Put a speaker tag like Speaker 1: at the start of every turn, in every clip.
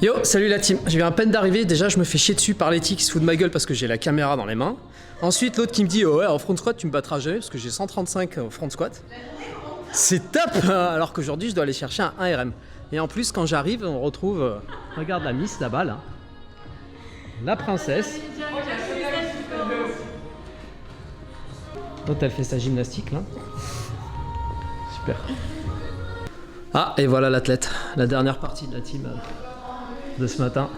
Speaker 1: Yo, salut la team. Je viens à peine d'arriver, déjà je me fais chier dessus par Letty qui se fout de ma gueule parce que j'ai la caméra dans les mains. Ensuite l'autre qui me dit oh ouais en front squat tu me battras jamais parce que j'ai 135 au front squat. C'est top. Alors qu'aujourd'hui je dois aller chercher un 1RM. Et en plus quand j'arrive on retrouve, regarde la miss là-bas là. La princesse. L'autre elle fait sa gymnastique là. Super. Ah et voilà l'athlète, la dernière partie de la team de ce matin.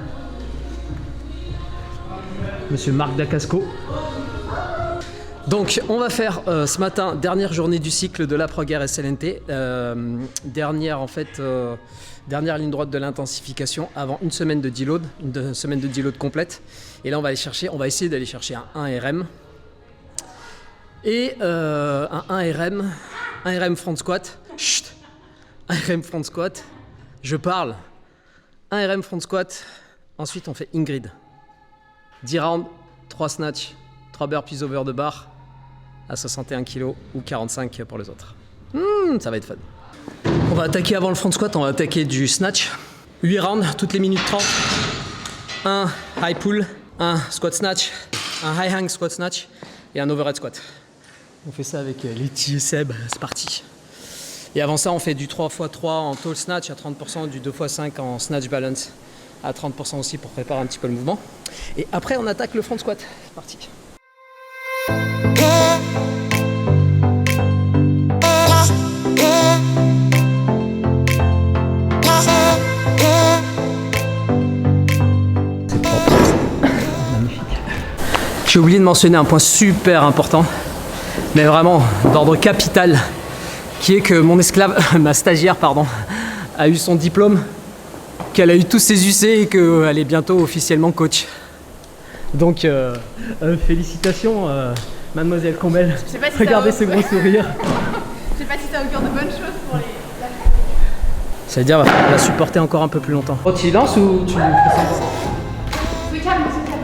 Speaker 1: Monsieur Marc Dacasco. Donc on va faire ce matin dernière journée du cycle de la Prog SLNT, dernière ligne droite de l'intensification avant une semaine de deload, une semaine de deload complète. Et là on va essayer d'aller chercher un 1RM et un 1RM front squat. Chut, 1RM front squat. Je parle. 1 RM front squat, ensuite on fait Ingrid. 10 rounds, 3 snatch, 3 burpees over the bar à 61 kg ou 45 pour les autres. Ça va être fun. On va attaquer avant le front squat, on va attaquer du snatch. 8 rounds, toutes les minutes 30. 1 high pull, 1 squat snatch, un high hang squat snatch et un overhead squat. On fait ça avec Letty et Seb, c'est parti. Et avant ça, on fait du 3x3 en tall snatch à 30%, du 2x5 en snatch balance à 30% aussi pour préparer un petit peu le mouvement. Et après, on attaque le front squat. C'est parti. C'est propre. Magnifique. J'ai oublié de mentionner un point super important, mais vraiment d'ordre capital, qui est que mon esclave, ma stagiaire pardon, a eu son diplôme, qu'elle a eu tous ses UC et qu'elle est bientôt officiellement coach. Donc félicitations mademoiselle Combel,
Speaker 2: si
Speaker 1: regardez ce gros sourire.
Speaker 2: Je sais pas si ça augure de bonnes choses pour les...
Speaker 1: Ça veut dire qu'il va la supporter encore un peu plus longtemps. Oh, tu y lances ou tu fais ça?
Speaker 2: Oui, calme, c'est calme.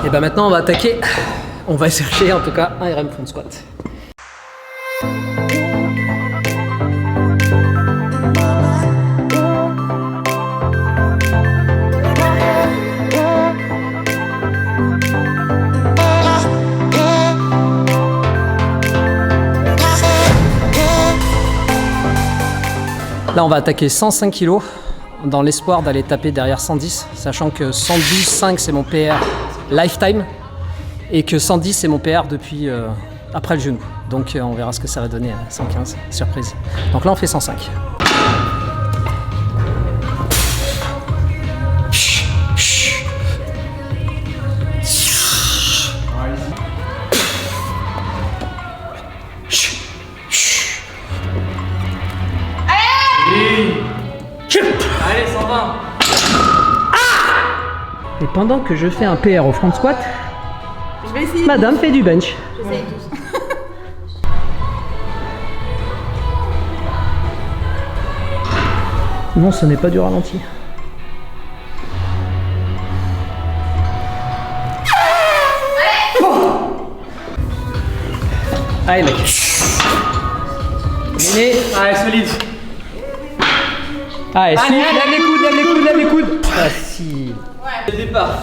Speaker 1: Et bah maintenant on va attaquer, on va chercher en tout cas un RM front squat. Là on va attaquer 105 kg dans l'espoir d'aller taper derrière 110, sachant que 112,5 c'est mon PR lifetime et que 110 c'est mon PR depuis après le genou. Donc on verra ce que ça va donner à 115, surprise. Donc là on fait 105.
Speaker 3: Allez, 120.
Speaker 1: Et pendant que je fais un PR au front squat,
Speaker 2: Je vais essayer.
Speaker 1: madame fait du bench.
Speaker 2: J'essaye tous.
Speaker 1: Non, ce n'est pas du ralenti. Allez mec. Méné.
Speaker 3: Allez, solide.
Speaker 1: Allez, souffle.
Speaker 3: lève les coudes, lève les coudes, lève les coudes.
Speaker 1: Facile.
Speaker 3: Le départ.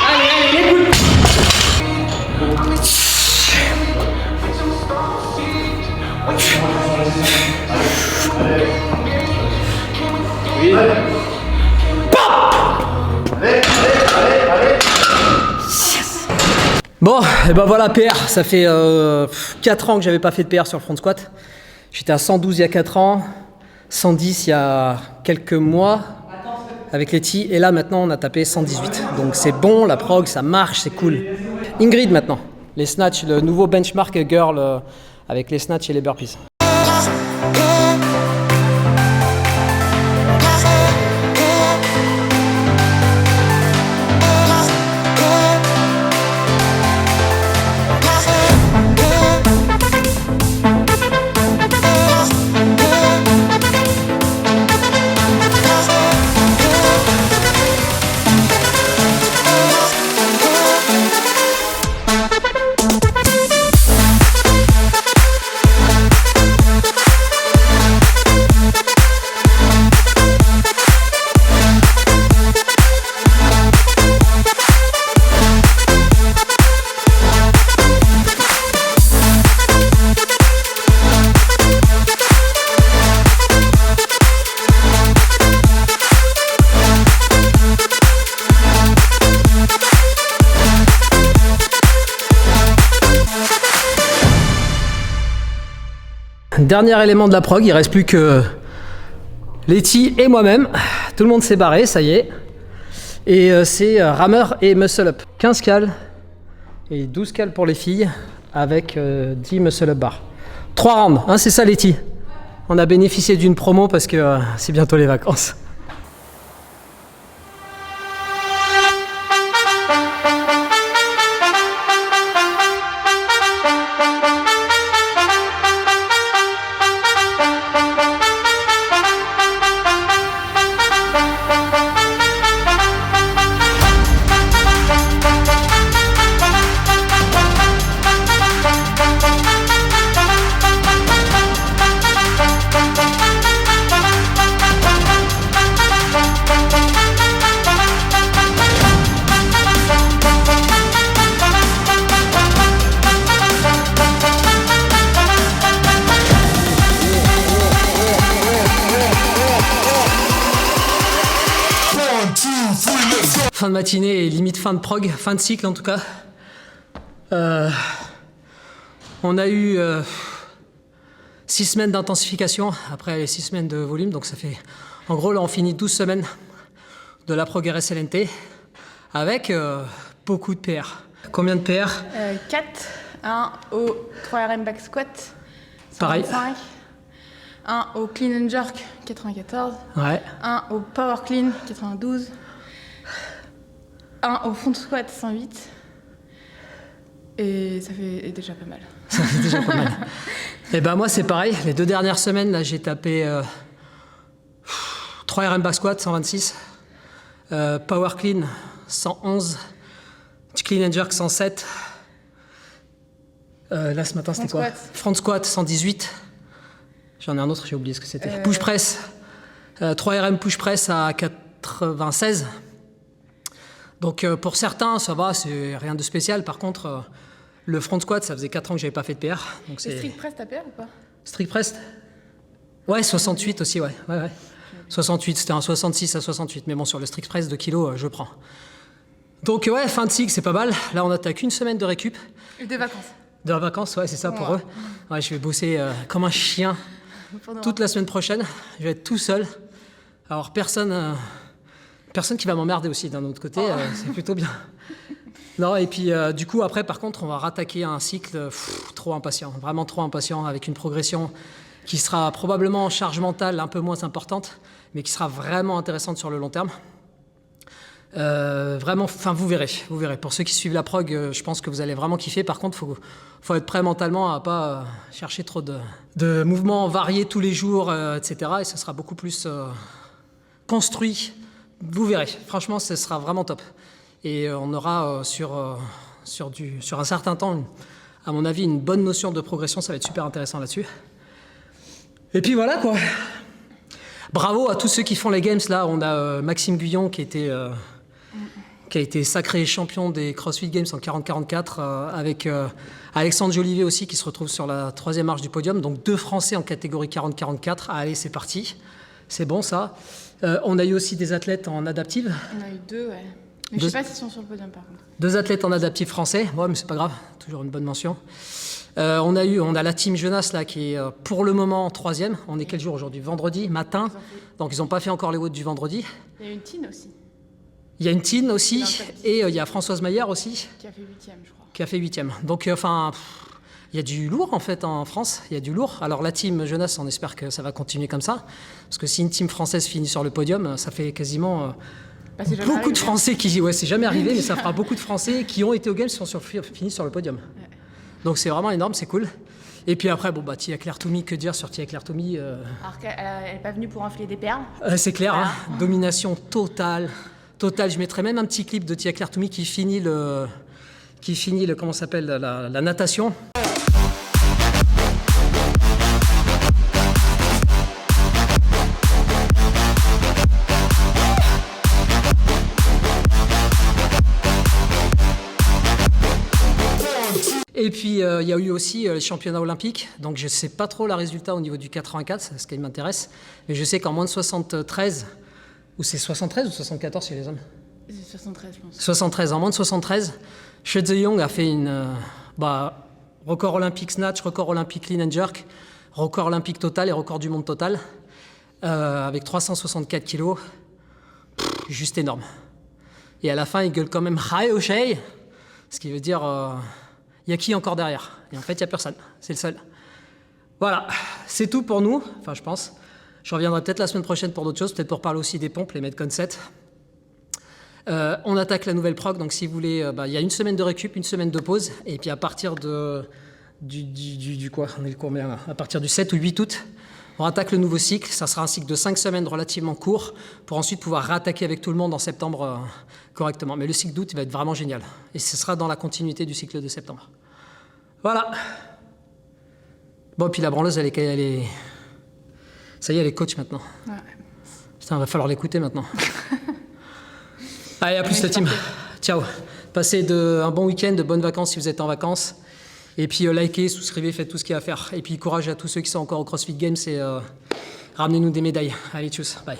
Speaker 3: Allez,
Speaker 1: Bon, et ben voilà, PR. Ça fait 4 ans que j'avais pas fait de PR sur le front squat. J'étais à 112 il y a 4 ans, 110 il y a quelques mois avec Letty. Et là, maintenant, on a tapé 118. Donc c'est bon, la prog, ça marche, c'est cool. Ingrid, maintenant. Les snatchs, le nouveau benchmark girl avec les snatchs et les burpees. Dernier élément de la prog, il reste plus que Letty et moi-même. Tout le monde s'est barré, ça y est. Et c'est rameur et muscle up. 15 cals et 12 cals pour les filles avec 10 muscle up bar. 3 rounds, hein, c'est ça Letty. On a bénéficié d'une promo parce que c'est bientôt les vacances. Fin de matinée et limite fin de prog, fin de cycle en tout cas. On a eu 6 semaines d'intensification après les 6 semaines de volume, donc ça fait en gros là on finit 12 semaines de la prog RSLNT avec beaucoup de PR. Combien de PR?
Speaker 2: 4, 1 au 3RM back squat,
Speaker 1: Pareil.
Speaker 2: 125, 1 au clean and jerk, 94,
Speaker 1: Ouais.
Speaker 2: 1 au power clean, 92, 1 au front squat, 108. Et ça fait déjà pas mal.
Speaker 1: Ça fait déjà pas mal. Et ben moi c'est pareil, les 2 dernières semaines là j'ai tapé 3 RM back squat 126, power clean 111, clean and jerk 107. Là ce matin c'était quoi? Front squat 118. J'en ai un autre, j'ai oublié ce que c'était. Push press, 3 RM push press à 96. Donc pour certains ça va, c'est rien de spécial. Par contre le front squat, ça faisait 4 ans que j'avais pas fait de PR. Donc
Speaker 2: Et strict press, t'as PR ou pas?
Speaker 1: Strict press? Ouais, 68 aussi, ouais. 68, c'était un 66 à 68. Mais bon, sur le strict press de kilo, je prends. Donc ouais, fin de cycle, c'est pas mal. Là, on attaque une semaine de récup.
Speaker 2: Et de vacances.
Speaker 1: De vacances, ouais, c'est ça pour eux. Ouais, je vais bosser comme un chien toute la semaine prochaine. Je vais être tout seul. Alors personne qui va m'emmerder aussi d'un autre côté, c'est plutôt bien. Non, et puis du coup, après, par contre, on va rattaquer un cycle trop impatient, vraiment trop impatient, avec une progression qui sera probablement en charge mentale un peu moins importante, mais qui sera vraiment intéressante sur le long terme. Vraiment, enfin, vous verrez. Pour ceux qui suivent la prog, je pense que vous allez vraiment kiffer. Par contre, faut être prêt mentalement à pas chercher trop de mouvements variés tous les jours, etc. Et ce sera beaucoup plus construit. Vous verrez. Franchement, ce sera vraiment top. Et on aura sur un certain temps, à mon avis, une bonne notion de progression. Ça va être super intéressant là-dessus. Et puis voilà quoi. Bravo à tous ceux qui font les games là. On a Maxime Guyon qui a été sacré champion des CrossFit Games en 40-44 avec Alexandre Jolivet aussi qui se retrouve sur la 3e marche du podium. Donc 2 Français en catégorie 40-44. Allez, c'est parti. C'est bon ça. On a eu aussi des athlètes en adaptive.
Speaker 2: On a eu 2, ouais. Mais je
Speaker 1: Deux-
Speaker 2: sais pas s'ils sont sur le podium par contre.
Speaker 1: 2 athlètes en adaptif français. Ouais, mais c'est pas grave, toujours une bonne mention. On a la team Jonas là qui est pour le moment en 3e. On est quel jour aujourd'hui? Vendredi matin. Donc ils n'ont pas fait encore les hautes du vendredi.
Speaker 2: Il y a une Tine aussi,
Speaker 1: Il y a une Tine aussi.
Speaker 2: Dans le top 10.
Speaker 1: Et il y a Françoise Maillard aussi
Speaker 2: qui a fait 8e, je crois.
Speaker 1: qui a fait 8e. Donc enfin, il y a du lourd en fait en France. Il y a du lourd. Alors la team Jonas, on espère que ça va continuer comme ça. Parce que si une team française finit sur le podium, ça fait quasiment
Speaker 2: Bah, c'est jamais
Speaker 1: beaucoup
Speaker 2: arrivé,
Speaker 1: de Français qui... Ouais, c'est jamais arrivé, mais ça fera beaucoup de Français qui ont été aux Games qui sont finis sur le podium. Donc c'est vraiment énorme, c'est cool. Et puis après, bon, bah, Tia Claire Toumi, que dire sur Tia Claire Toumi
Speaker 2: Alors qu'elle n'est pas venue pour enfiler des perles.
Speaker 1: c'est clair, hein, domination totale. Totale, je mettrais même un petit clip de Tia Claire Toumi qui finit le comment ça s'appelle, la natation. Et puis, il y a eu aussi les championnats olympiques. Donc, je ne sais pas trop le résultat au niveau du 84, c'est ce qui m'intéresse. Mais je sais qu'en moins de 73, ou c'est 73 ou 74 chez les hommes?
Speaker 2: C'est 73, je pense.
Speaker 1: 73, en moins de 73, She Young a fait une record olympique snatch, record olympique clean and jerk, record olympique total et record du monde total, avec 364 kilos. Juste énorme. Et à la fin, il gueule quand même Hi O'Shea, ce qui veut dire il y a qui encore derrière? Et en fait, il n'y a personne. C'est le seul. Voilà, c'est tout pour nous. Enfin, je pense. Je reviendrai peut-être la semaine prochaine pour d'autres choses, peut-être pour parler aussi des pompes, les Metcon 7. On attaque la nouvelle prog, donc si vous voulez, il y a une semaine de récup, une semaine de pause, et puis à partir du quoi? On est le combien là? À partir du 7 ou 8 août, on attaque le nouveau cycle. Ça sera un cycle de 5 semaines relativement court, pour ensuite pouvoir réattaquer avec tout le monde en septembre correctement. Mais le cycle d'août va être vraiment génial, et ce sera dans la continuité du cycle de septembre. Voilà. Bon, puis la branleuse, elle est... Ça y est, elle est coach maintenant.
Speaker 2: Ouais.
Speaker 1: Putain, va falloir l'écouter maintenant. Allez, à plus la team. Ciao. Passez un bon week-end, de bonnes vacances si vous êtes en vacances. Et puis likez, souscrivez, faites tout ce qu'il y a à faire. Et puis courage à tous ceux qui sont encore au CrossFit Games et ramenez-nous des médailles. Allez, tchuss, bye.